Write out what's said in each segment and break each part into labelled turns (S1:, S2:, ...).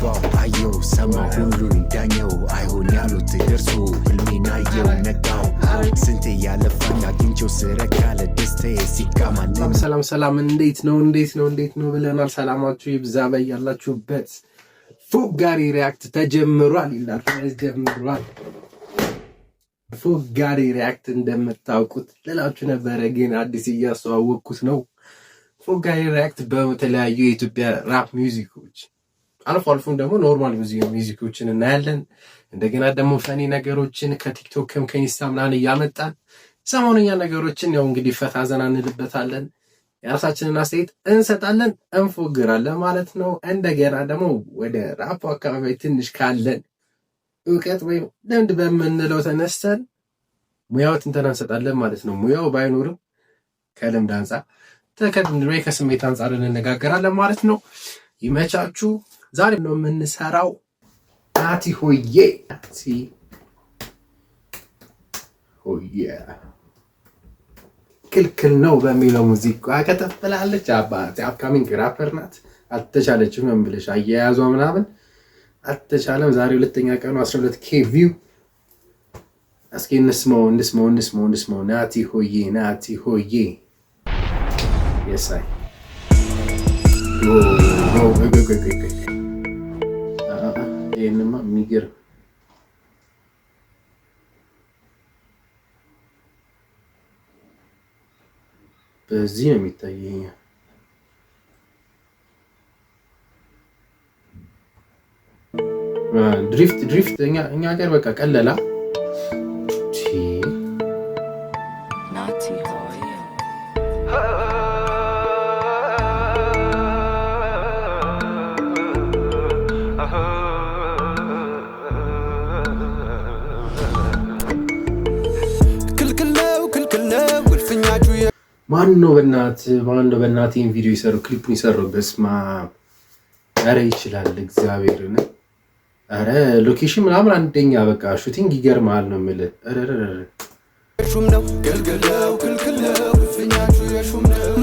S1: ገባው አየው ሰማው ሁሉን ዳኘው አይሆን ያሉት ደርሶ ህልሜን አየው ነጋው ስንቴ ያለፋኝ አግኝቼው ስረካለ ደስታዬ ሲቃማን
S2: ሰላም እንዴት ነው ብለናል። ሰላማችሁ ይብዛ በያላችሁበት። ፉጋሪ ሪያክት ተጀምሯል ይላል። ፉጋሪ ሪያክት እንደምታውቁት ልላችሁ ነበረ፣ ግን አዲስ እያስተዋወቅኩት ነው። ፉጋሪ ሪያክት በተለያዩ የኢትዮጵያ ራፕ ሚውዚኮች አልፎ አልፎም ደግሞ ኖርማል ሚውዚኮችን እናያለን። እንደገና ደግሞ ፈኒ ነገሮችን ከቲክቶክም ከኢንስታም ምናምን እያመጣን ሰሞኑኛ ነገሮችን ያው እንግዲህ ፈታ ዘና እንልበታለን። የራሳችንን አስተያየት እንሰጣለን፣ እንፎግራለን ማለት ነው። እንደገና ደግሞ ወደ ራፕ አካባቢ ትንሽ ካለን እውቀት ወይም ልምድ በምንለው ተነስተን ሙያው ትንተና እንሰጣለን ማለት ነው። ሙያው ባይኖርም ከልምድ አንጻር ተከድንሬ ከስሜት አንጻር እንነጋገራለን ማለት ነው። ይመቻችሁ። ዛሬ ነው የምንሰራው ናቲ ሆዬ ክልክል ነው በሚለው ሙዚቃ ከተፈላለች። አባቴ አፕካሚንግ ራፐር ናት። አልተቻለችም ነው የምልሽ፣ አያያዟ ምናምን አልተቻለም። ዛሬ ሁለተኛ ቀኑ 12k ቪው። እስኪ እንስማው። ናቲ ሆዬ የሳይ ይሄንማ የሚገርም በዚህ ነው የሚታየኝ። ድሪፍት እኛ ሀገር በቃ ቀለላ ማን ነው በእናት ይሄን ቪዲዮ ይሰሩ ክሊፑን ይሰሩ? በስማ ኧረ ይችላል እግዚአብሔርን። ኧረ ሎኬሽን ምናምን አንደኛ በቃ ሹቲንግ ይገርማል ነው የምልህ። ሹም ነው ክልክለው ፍኛችሁ የሹም ነው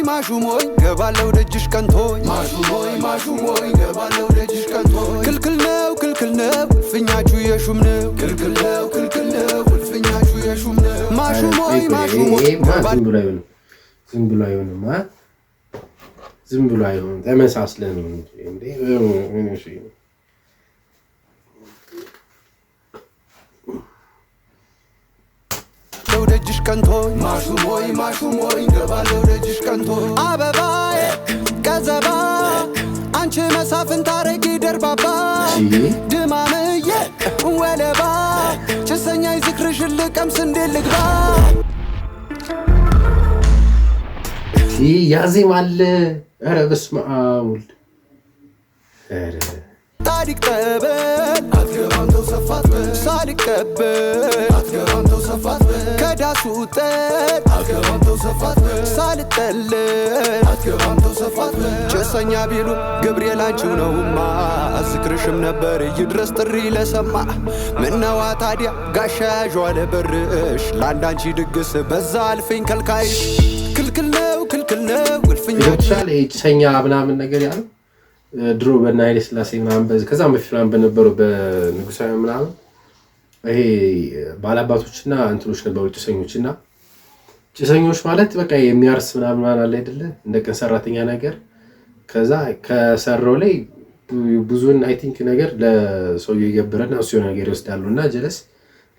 S2: ማሹሞይ ገባለው ደጅሽ ቀንቶኝ ማሹሞይ ገባለው ደጅሽ ቀንቶኝ ክልክል ነው ፍኛችሁ የሹም ነው ክልክለው ፍኛችሁ የሹም ነው ማሹሞይ ዝም ብሎ አይሆንም። ተመሳስለን እንዴ ደጅሽ ቀንቶኝ ማሹሞይ ገባለው ደጅሽ ቀንቶኝ አበባዬ ቀዘባ አንቺ መሳፍን ታረጊ ደርባባ ድማምዬ ወለባ ጭሰኛይ ዝክርሽን ልቀምስ እንዴ ልግባ ያዜም አለ። ኧረ በስመ አብ ወልድ ታዲቅ ጠበል አትገባም ተው ሰፋት ሳልቀበል አትገባም ተው ሰፋት ከዳሱ ጠል አትገባም ተው ሰፋት ሳልጠለል አትገባም ተው ሰፋት ጭሰኛ ቢሉ ገብርኤል አንቺው ነውማ ዝክርሽም ነበር ይድረስ ጥሪ ለሰማ ምነዋ ታዲያ ጋሻ ያዥዋ ለበርሽ ለአንዳንቺ ድግስ በዛ አልፈኝ ከልካይሽ ክልክል ነው ወልፍኛቻል ጭሰኛ ምናምን ነገር ያለው ድሮ በእነ ኃይለ ሥላሴ ምናምን ከዛም በፊት ምናምን በነበረው በንጉሳዊ ምናምን ይሄ ባላባቶችና እንትኖች ነበሩ ጭሰኞች ማለት በቃ የሚያርስ ምናምን አለ አይደለ እንደ ቀን ሰራተኛ ነገር። ከዛ ከሰራው ላይ ብዙን አይ ቲንክ ነገር ለሰውዬው ይገብረና እሱ የሆነ ነገር ይወስዳሉና ጀለስ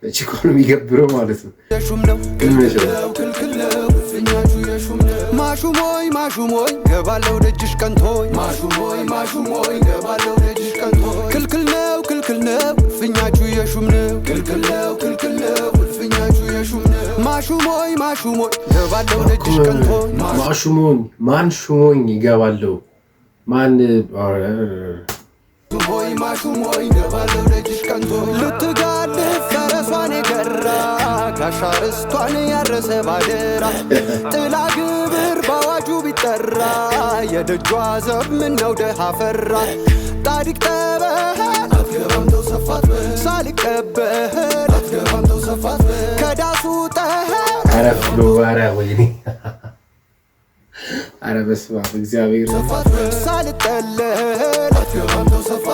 S2: ለቺኮን የሚገብረው ማለት ነው። ማሹሞይ ገባለው ደጅሽ ቀንቶኝ ማሹሞይ ገባለው ደጅሽ ቀንቶኝ ክልክል ነው ፍኛችሁ የሹም ነው ክልክል ነው ፍኛችሁ የሹም ነው ማሹሞይ ገባለው ደጅሽ ቀንቶኝ ማን ሹሞኝ ይገባለው ማን ማሹሞይ ገባለው ደጅሽ ቀንቶኝ ልትጋልፍ ፈረሷን የገራ ካሻርስቷን ያረሰ ባደራ ጥላ ግብር ባዋጁ ቢጠራ የደጇ ዘብ ምነው ደሃ ፈራ ጣዲቅ ጠበል አትገባም ተው ሰፋት ሳልቀበል አትገባም ተው ሰፋት ከዳሱ ጠህል አረፍሎ አረ ወይኔ አረ በስመ አብ እግዚአብሔር ሳልጠለል አትገባም ተው ሰፋት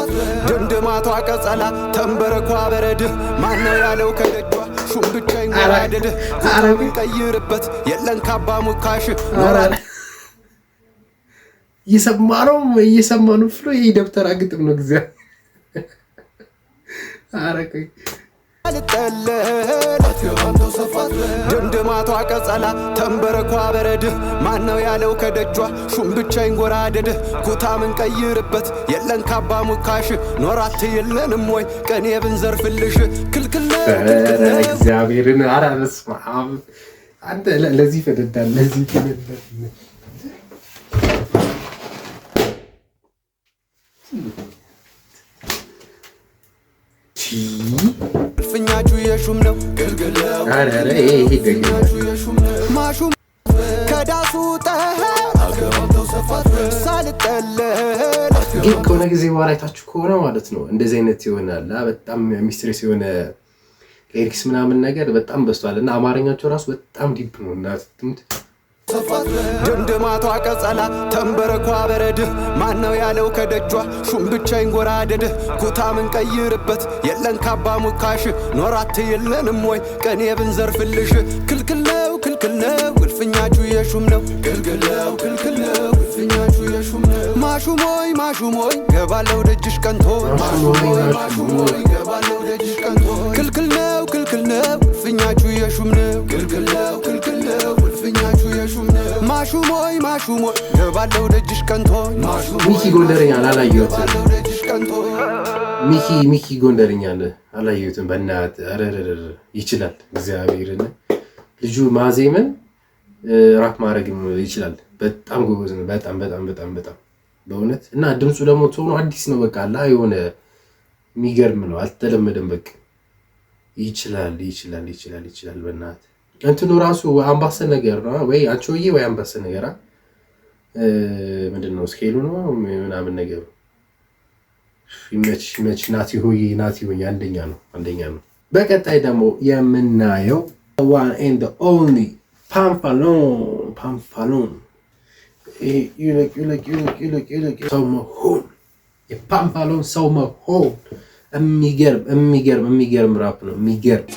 S1: ድምድማቷ ቀጸላ ተንበረኳ በረድ ማነው ያለው ከደጇ ሹም ብቻ ይንጎራደድ ኩታም ቀይርበት የለን ካባ ሙካሽ ኖራል
S2: እየሰማነው ፍሎ ይሄ ደብተራ ግጥም ነው እግዚአብሔር አረከኝ ድምድማቷ ቀጸላ ተንበረኳ በረድ ማነው ያለው ከደጇ ሹም ብቻ ይንጎራደድ ኩታምን ቀይርበት የለን ካባ ሙካሽ ኖራት የለንም ወይ ቀኔ ብንዘርፍልሽ ክልክል ነው እግዚአብሔርን አራስማ አንተ ለዚህ ፈደዳል ለዚህ ፈደዳል
S1: ፍኛቹ የሹም ነው ግልግለው ማሹም ከዳሱ አገባው ሰፋት ሳልጠለል
S2: ግን ከሆነ ጊዜ በኋላ አይታችሁ ከሆነ ማለት ነው እንደዚህ አይነት ይሆናል በጣም ሚስትሪስ የሆነ ኤሪክስ ምናምን ነገር በጣም በዝቷል እና አማርኛቸው ራሱ በጣም ዲፕ ነው እና ትምት
S1: ድምድማቷ ቀጸላ ተንበረኳ በረድ ማነው ያለው ከደጇ ሹም ብቻ ይንጎራደድ ኩታምን ቀይርበት የለን ካባ ሙካሽ ኖራት የለንም ወይ ቀኔ ብንዘርፍልሽ ክልክል ነው ግልፍኛችሁ የሹም ነው ግልግለው ክልክል ነው ግልፍኛችሁ የሹም ነው ማሹሞይ ገባለው ደጅሽ ቀንቶ ማሹሞይ ገባለው ደጅሽ ቀንቶ ክልክል ነው ግልፍኛችሁ የሹም ነው ግልግለው ክልክል ነው ግልፍኛችሁ የሹም ነው ማሹሞይ ገባለው ደጅሽ ቀንቶ
S2: ሚኪ ጎንደርኛ አላየሁትም ሚኪ ጎንደርኛ አላየሁትም በእናት አረረረ ይችላል እግዚአብሔርን ልጁ ማዜምን ራፕ ማድረግ ይችላል በጣም ጎበዝ ነው በጣም በእውነት እና ድምጹ ደግሞ ቶኑ አዲስ ነው በቃ አላ የሆነ የሚገርም ነው አልተለመደም በቃ ይችላል በእናት እንትኑ ራሱ አምባሰል ነገር ነው ወይ አቾዬ ወይ አምባሰል ነገር ምንድነው ስኬሉ ነው ምናምን ነገሩ ይመች ናቲ ሆይ አንደኛ ነው በቀጣይ ደግሞ የምናየው one and the only ፓምፓሎን you look የፓምፓሎን ሰው መሆን የሚገርም ራፕ ነው የሚገርም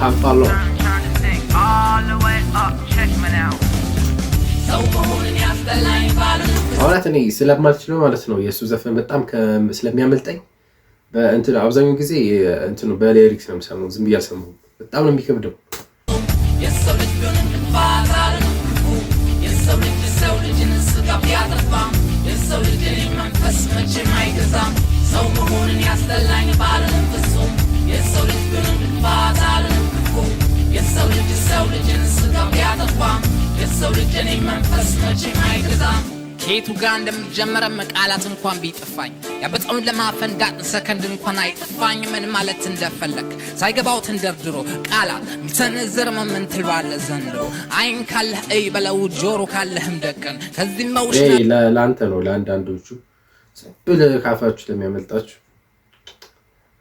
S2: ፓምፓሎን አሁን እኔ ስለማልችለው ማለት ነው የእሱ ዘፈን በጣም ስለሚያመልጠኝ በእንትን አብዛኛው ጊዜ እንትኑ በሊሪክስ ነው የምሰማው ዝም ብዬ አልሰማሁም በጣም ነው የሚከብደው
S3: ከየቱ ጋር እንደምጀመረ መቃላት እንኳን ቢጠፋኝ ያበጣውን ለማፈንዳት ሰከንድ እንኳን አይጠፋኝ ምን ማለት እንደፈለክ ሳይገባው ተንደርድሮ ቃላት ሚሰነዘር መምንትል ባለ ዘንድሮ አይን ካለህ እይ በለው ጆሮ ካለህም ደቀን ከዚህ መውሽ
S2: ለአንተ ነው ለአንዳንዶቹ ብለህ ካፋችሁ ለሚያመልጣችሁ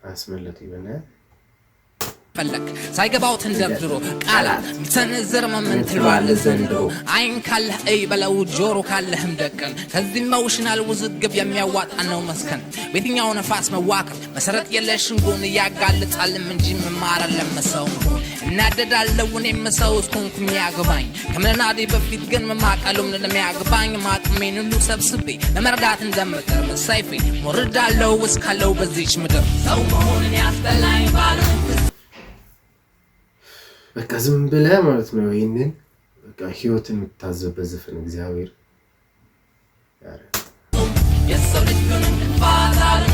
S2: አስመለጥ ይበናል
S3: ፈለክ ሳይገባው ተንደርድሮ ቃላት ሚሰነዘር መምንትል ባለ ዘንድሮ አይን ካለህ እይ በለው ጆሮ ካለህም ደቀን ከዚህ መውሽናል ውዝግብ የሚያዋጣ ነው መስከን በየትኛው ነፋስ መዋከብ መሰረት የለሽን ጎን ያጋልጣልም እንጂ መማር ለመሰው እናደዳለው እኔም ሰው እስኩንኩኝ ያገባኝ ከመናዲ በፊት ግን መማቀሉም ለሚያገባኝ ማጥሜን ሁሉ ሰብስቤ ለመርዳት እንደምጥር በሰይፌ ሞርዳለው እስካለው በዚች ምድር ሰው መሆንን ያስጠላኝ ባለ
S2: በቃ ዝም ብለህ ማለት ነው ይሄንን በቃ ህይወትን የምታዘበው ዘፈን እግዚአብሔር ያረ የሰው ልጅ ምንም ባታል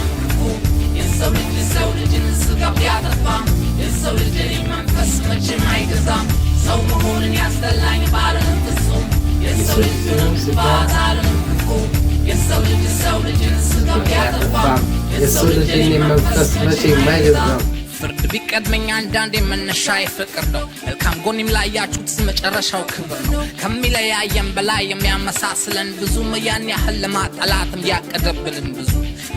S2: የሰው ልጅ ስጋ ቢያጠፋ የሰው ልጅ መንፈስ መቼም አይገዛም ሰው መሆንን ያስጠላኝ ባለም ፍጹም የሰው ልጅ ምንም ባታል የሰው ልጅ ስጋ ቢያጠፋ የሰው ልጅ መንፈስ መቼም አይገዛም
S3: ፍርድ ቢቀድመኝ አንዳንዴ መነሻዬ ፍቅር ነው መልካም ጎኔም ላይ ያችሁት መጨረሻው ክብር ነው ከሚለያየን በላይ የሚያመሳስለን ብዙም ያን ያህል ለማጠላትም ያቀደብልን ብዙ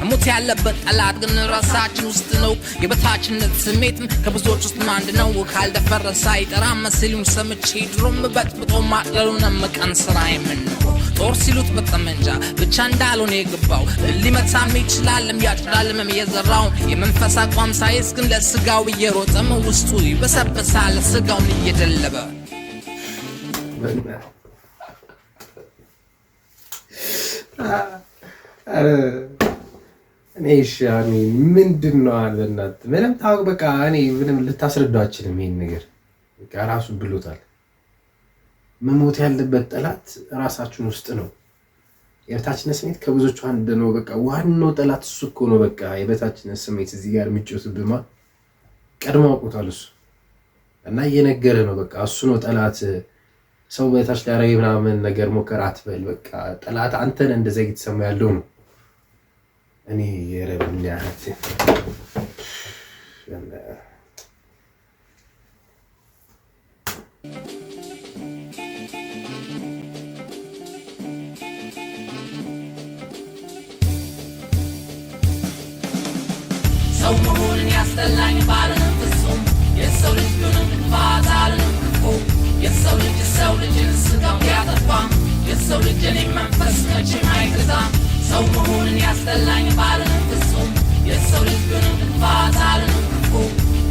S3: ሞት ያለበት ጠላት ግን ራሳችን ውስጥ ነው የበታችነት ስሜትም ከብዙዎች ውስጥ አንድ ነው ካልደፈረሰ አይጠራም መስሉኝ ሰምቼ ድሮም በጥብጦ ማቅለሉን መቀን ስራ የምንነው ጦር ሲሉት በጠመንጃ ብቻ እንዳልሆነ የገባው ሊመታም ይችላልም ያጭዳልም የዘራው የመንፈስ አቋም ሳይስ ግን ለስጋው እየሮጠም ውስጡ ይበሰበሳል ስጋውን እየደለበ
S2: እኔ ሻሚ ምንድነው አለናት ምንም ታውቅ በቃ እኔ ምንም ልታስረዳው አችልም ይሄን ነገር በቃ ራሱ ብሎታል መሞት ያለበት ጠላት ራሳችን ውስጥ ነው የበታችነት ስሜት ከብዙዎች አንድ ነው በቃ ዋናው ጠላት እሱ እኮ ነው በቃ የበታችነት ስሜት እዚህ ጋር ምጭውትብማ ቀድሞ አውቆታል እሱ እና እየነገረ ነው በቃ እሱ ነው ጠላት ሰው በታች ላይ ምናምን ነገር ሞከር አትበል በቃ ጠላት አንተን እንደዛ እየተሰማ ያለው ነው እኔ የረብኛት
S3: ሰው መሆንን ያስጠላኝ ባልንም ፍጹም የሰው ልጅ ቢሆንም ክፋት አልንም ክፉ የሰው ልጅ ሰው ልጅን ስጋው ያጠፋም የሰው ልጅን መንፈስ መቼም አይገዛም ሰው መሆንን ያስጠላኝ ባልንም ፍጹም የሰው ልጅ ቢሆንም ክፋት አልንም ክፉ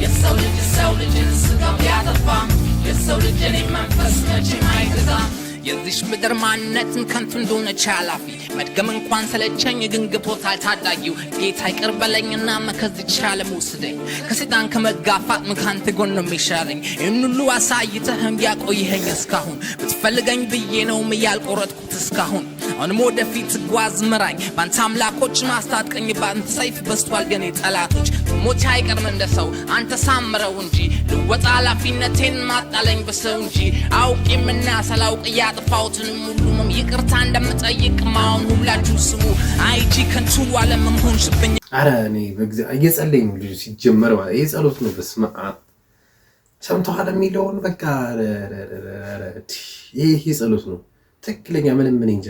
S3: የሰው ልጅ ሰው ልጅን ስጋው ያጠፋም የሰው ልጅን መንፈስ መቼም አይገዛም የዚህ ምድር ማንነትን ከንቱ እንደሆነች ኃላፊ መድገም እንኳን ሰለቸኝ ግን ገብቶታል ታዳጊው ጌታ ይቅር በለኝና ከዚህች ዓለም ውሰደኝ ከሰይጣን ከመጋፋት ካንተ ጎን ነው የሚሻለኝ ይህን ሁሉ አሳይተህም ያቆየኸኝ እስካሁን ብትፈልገኝ ብዬ ነው ያልቆረጥኩት እስካሁን አሁንም ወደፊት ጓዝ ምራኝ ባንተ አምላኮች ማስታጥቀኝ ባንተ ሰይፍ በስቷል ገኔ ጠላቶች ሞት አይቀርም እንደሰው አንተ ሳምረው እንጂ ልወጣ ኃላፊነቴን ማጣለኝ በሰው እንጂ አውቄምና ሳላውቅ ያጥፋውትንም ሁሉም ይቅርታ እንደምጠይቅ ማውን ሁላችሁ ስሙ አይጂ ከንቱ ዓለምም ሆንሽብኝ
S2: አረ እኔ በእግዚአብሔር እየጸለይኝ ነው ልጅ ሲጀመር ማለት ይሄ ጸሎት ነው በስመ አብ ሰምተዋል የሚለውን በቃ ይሄ ጸሎት ነው ትክክለኛ ምንም ምን እንጃ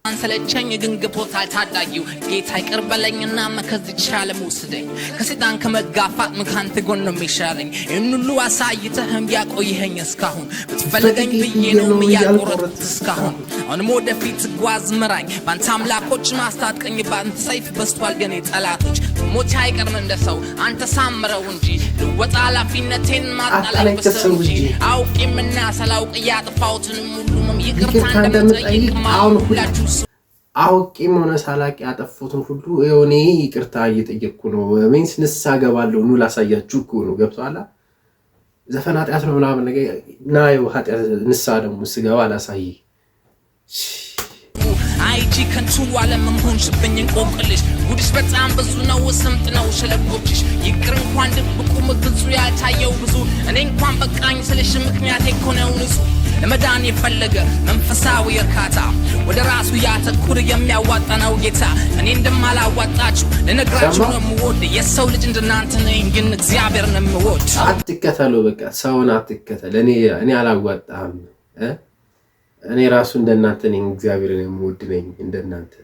S3: አንሰለቸኝ ግን ገብቶታል ታዳጊው ጌታ ይቅር በለኝና ከዚህች ዓለም ውሰደኝ ከሰይጣን ከመጋፋት ካንተ ጎን ነው የሚሻለኝ ይህን ሁሉ አሳይተህም ያቆየኸኝ እስካሁን ብትፈልገኝ ብዬ ነው ያልቆረጥኩት እስካሁን አሁንም ወደፊት ጓዝ ምራኝ ባንተ አምላኮች ማስታጥቀኝ ባንተ ሰይፍ በስቷል ገኔ ጠላቶች ሞት አይቀርም እንደሰው አንተ ሳምረው እንጂ ልወጣ ኃላፊነቴን ማጣለኝ በሰው እንጂ አውቄምና ሳላውቅ ያጥፋውትንም ሁሉም ይቅርታ እንደምጠይቅ ማውን ሁላችሁ
S2: አውቄም ሆነ ሳላቅ ያጠፉትን ሁሉ እኔ ይቅርታ እየጠየቅኩ ነው ሜንስ ንስሐ ገባለሁ ኑ ላሳያችሁ እኮ ነው ገብቷላ ዘፈን ኃጢአት ነው ምናምን ነገር ናዩ ኃጢአት ንስሐ ደግሞ ስገባ ላሳይ
S3: አይጂ ከንቱ ዓለምም ሆንሽብኝ እንቆቅልሽ ጉድሽ በጣም ብዙ ነው ስምጥ ነው ሸለቆችሽ ይቅር እንኳን ድብቁ ግልጹ ያልታየው ብዙ እኔ እንኳን በቃኝ ስልሽ ምክንያት እኮ ነው ንጹህ ለመዳን የፈለገ መንፈሳዊ እርካታ ወደ ራሱ ያተኩር የሚያዋጣ ነው ጌታ እኔ እንደማላዋጣችሁ ለነግራችሁ ነው የምወድ የሰው ልጅ እንደናንተ ነኝ ግን እግዚአብሔር ነው የምወድ
S2: አትከተሉ በቃ ሰውን አትከተል እኔ አላዋጣም እኔ ራሱ እንደናንተ ነኝ እግዚአብሔርን የምወድ ነኝ እንደናንተ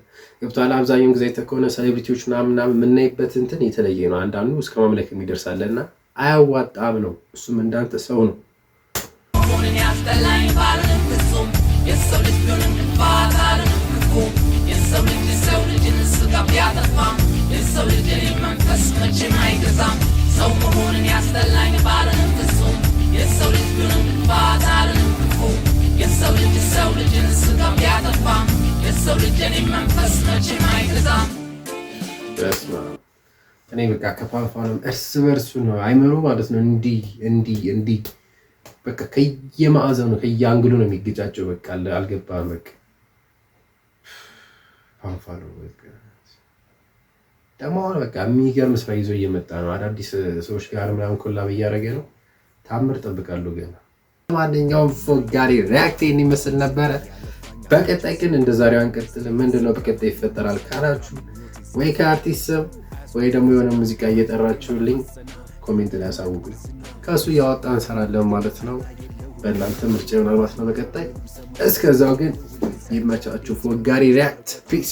S2: ገብቷል አብዛኛው ጊዜ ተኮነ ሴሌብሪቲዎች ምናምን የምናይበት እንትን የተለየ ነው አንዳንዱ እስከ ማምለክ የሚደርሳልና አያዋጣም ነው እሱም እንዳንተ ሰው ነው
S3: ሆነን ያስጠላኝ ባልንም ፍጹም የሰው ልጅ ቢሆንም ክፋት አልንም ክፉ የሰው ልጅ ሰው ልጅን ስጋ ቢያጠፋም የሰው ልጅን መንፈስ መቼም አይገዛም ሰው መሆንን ያስጠላኝ ባልንም ፍጹም የሰው ልጅ ቢሆንም ክፋት አልንም ክፉ የሰው ልጅ ሰው ልጅን ስጋ ቢያጠፋም የሰው ልጅን መንፈስ መቼም አይገዛም
S2: በስመ አብ እኔ በቃ ከፋፋንም እርስ በርሱ ነው አይመሩ ማለት ነው እንዲህ በቃ ከየማዕዘኑ ከየአንግሉ ነው የሚገጫጨው በቃ አልገባም በቃ ፋንፋሎ በቃ ደግሞ በቃ የሚገርም ስራ ይዞ እየመጣ ነው አዳዲስ ሰዎች ጋር ምናምን ኮላብ እያደረገ ነው ታምር ጠብቃለሁ ገና ማንኛውም ፎጋሪ ሪአክት ይመስል ነበረ በቀጣይ ግን እንደ ዛሬው አንቀጥልም። ምንድነው በቀጣይ ይፈጠራል ካላችሁ ወይ ከአርቲስት ስም ወይ ደግሞ የሆነ ሙዚቃ እየጠራችሁልኝ ኮሜንት ላይ አሳውቁኝ። ከሱ ያወጣን እንሰራለን ማለት ነው። በእናንተ ምርጫ ይሆናል ማለት ነው በቀጣይ። እስከዛው ግን ይመቻችሁ። ፎጋሪ ሪያክት ፒስ